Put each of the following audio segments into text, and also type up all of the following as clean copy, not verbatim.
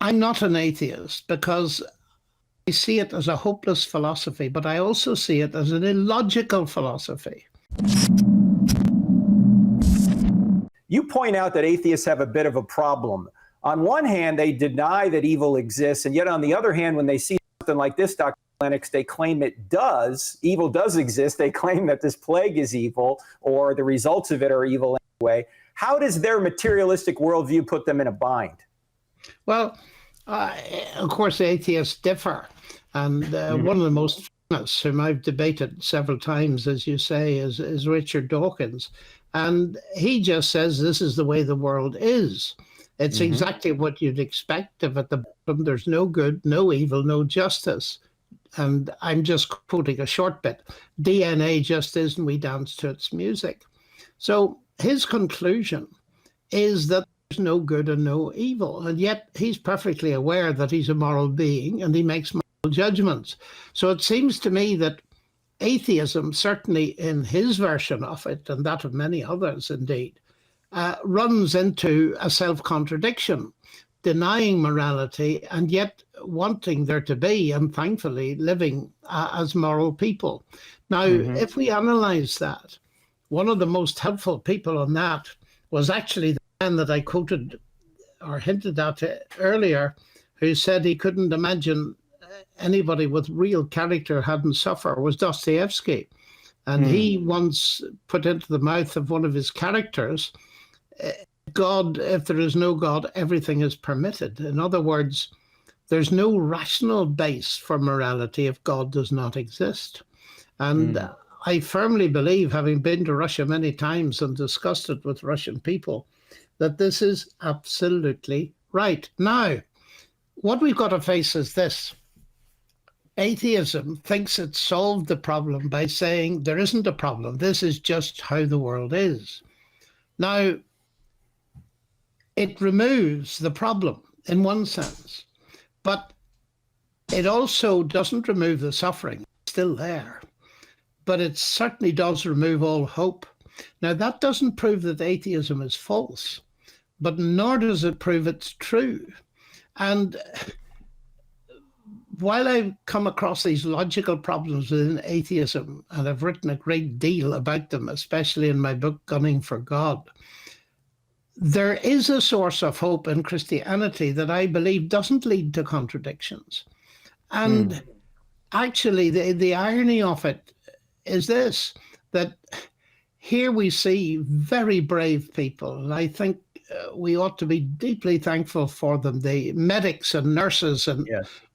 I'm not an atheist because I see it as a hopeless philosophy, but I also see it as an illogical philosophy. You point out that atheists have a bit of a problem. On one hand, they deny that evil exists, and yet on the other hand, when they see something like this, Dr. Lennox, they claim it does. Evil does exist. They claim that this plague is evil, or the results of it are evil anyway. How does their materialistic worldview put them in a bind? Well, of course, atheists differ. And one of the most famous, whom I've debated several times, as you say, is Richard Dawkins. And he just says this is the way the world is. It's exactly what you'd expect if at the bottom there's no good, no evil, no justice. And I'm just quoting a short bit. DNA just is, and we dance to its music. So his conclusion is that there's no good and no evil. And yet he's perfectly aware that he's a moral being and he makes moral judgments. So it seems to me that atheism, certainly in his version of it, and that of many others indeed, runs into a self-contradiction, denying morality and yet wanting there to be, and thankfully living as moral people. Now, if we analyze that, one of the most helpful people on that was actually the man that I quoted or hinted at earlier, who said he couldn't imagine anybody with real character hadn't suffered, was Dostoevsky. And he once put into the mouth of one of his characters, God, if there is no God, everything is permitted. In other words, there's no rational base for morality if God does not exist. And I firmly believe, having been to Russia many times and discussed it with Russian people, that this is absolutely right. Now, what we've got to face is this. Atheism thinks it's solved the problem by saying there isn't a problem. This is just how the world is. Now, it removes the problem in one sense, but it also doesn't remove the suffering. It's still there, but it certainly does remove all hope. Now, that doesn't prove that atheism is false, but nor does it prove it's true. And while I've come across these logical problems within atheism, and I've written a great deal about them, especially in my book, Gunning for God, there is a source of hope in Christianity that I believe doesn't lead to contradictions. And actually, the irony of it is this, that here we see very brave people, and I think we ought to be deeply thankful for them, the medics and nurses and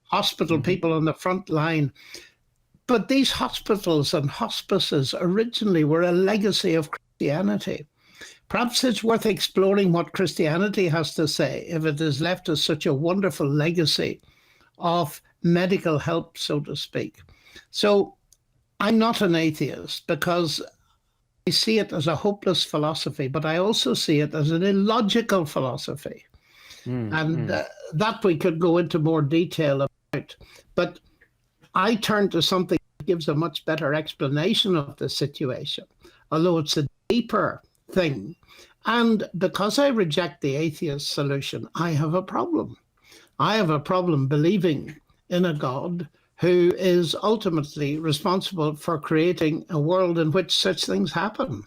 hospital people on the front line. But these hospitals and hospices originally were a legacy of Christianity. Perhaps it's worth exploring what Christianity has to say if it has left us such a wonderful legacy of medical help, so to speak. So I'm not an atheist because I see it as a hopeless philosophy, but I also see it as an illogical philosophy. That we could go into more detail about. But I turn to something that gives a much better explanation of the situation, although it's a deeper thing. And because I reject the atheist solution, I have a problem. I have a problem believing in a God who is ultimately responsible for creating a world in which such things happen.